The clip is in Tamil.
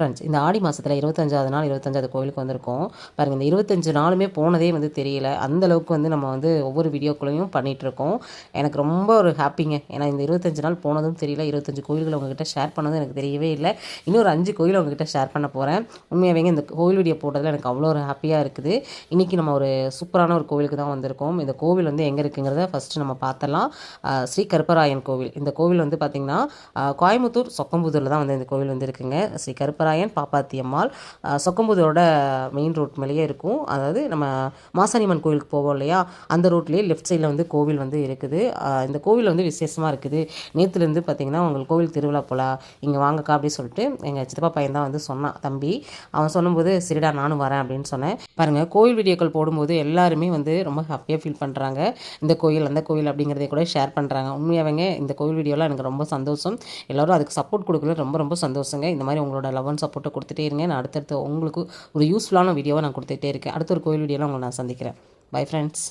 ஃப்ரெண்ட்ஸ், இந்த ஆடி மாதத்தில் 25வது நாள் 25வது கோவிலுக்கு வந்திருக்கோம். பாருங்கள், இந்த 25 நாளுமே போனதே வந்து தெரியல. அந்தளவுக்கு வந்து நம்ம வந்து ஒவ்வொரு வீடியோக்குள்ளேயும் பண்ணிகிட்ருக்கோம். எனக்கு ரொம்ப ஒரு ஹாப்பிங்க. ஏன்னா இந்த 25 நாள் போனதும் தெரியல. 25 கோவில்கள் உங்ககிட்ட ஷேர் பண்ணதும் எனக்கு தெரியவே இல்லை. இன்னொரு 5 கோயில் உங்ககிட்ட ஷேர் பண்ண போகிறேன். உண்மையாகவே இந்த கோவில் வீடியோ போட்டதில் எனக்கு அவ்வளோ ஒரு ஹாப்பியாக இருக்குது. இன்றைக்கி நம்ம ஒரு சூப்பரான ஒரு கோவிலுக்கு தான் வந்திருக்கோம். இந்த கோவில் வந்து எங்கே இருக்குங்கிறத ஃபஸ்ட்டு நம்ம பார்த்தலாம். ஸ்ரீ கருப்பராயன் கோவில். இந்த கோவில் வந்து பார்த்திங்கன்னா கோயம்புத்தூர் சொக்கம்புதூரில் தான் வந்து இந்த கோவில் வந்து இருக்குங்க. ஸ்ரீ கருப்பராயன் பாப்பாத்தி அம்மாள் சொக்கம்புதூரோட மெயின் ரோட் மேலேயே இருக்கும். அதாவது நம்ம மாசாணியம்மன் கோவிலுக்கு போவோம் இல்லையா, அந்த ரோட்லேயே லெஃப்ட் சைடில் வந்து கோவில் வந்து இருக்குது. இந்த கோவில் வந்து விசேஷமாக இருக்குது. நேற்றுலேருந்து பார்த்திங்கன்னா உங்களுக்கு கோவில் திருவிழா போல, இங்கே வாங்கக்கா அப்படின்னு சொல்லிட்டு எங்கள் சித்தப்பா பையன் தான் வந்து சொன்னான், தம்பி. அவன் சொல்லும்போது சரிடா நானும் வரேன் அப்படின்னு சொன்னேன். பாருங்கள், கோவில் வீடியோக்கள் போடும்போது எல்லாருமே வந்து ரொம்ப ஹாப்பியாக ஃபீல் பண்ணுறாங்க. இந்த கோயில் அந்த கோயில் அப்படிங்கிறதே கூட ஷேர் பண்ணுறாங்க. உண்மையாகவே இந்த கோவில் வீடியோலாம் எனக்கு ரொம்ப சந்தோஷம். எல்லோரும் அதுக்கு சப்போர்ட் கொடுக்கல, ரொம்ப ரொம்ப சந்தோஷங்க. இந்த மாதிரி உங்களோட லவ் அண்ட் சப்போர்ட்டை கொடுத்துட்டே இருங்க. நான் அடுத்தடுத்து உங்களுக்கு ஒரு யூஸ்ஃபுல்லான வீடியோவை நான் கொடுத்துட்டே இருக்கேன். அடுத்த ஒரு கோவில் வீடியோவில் உங்களை நான் சந்திக்கிறேன். Bye friends.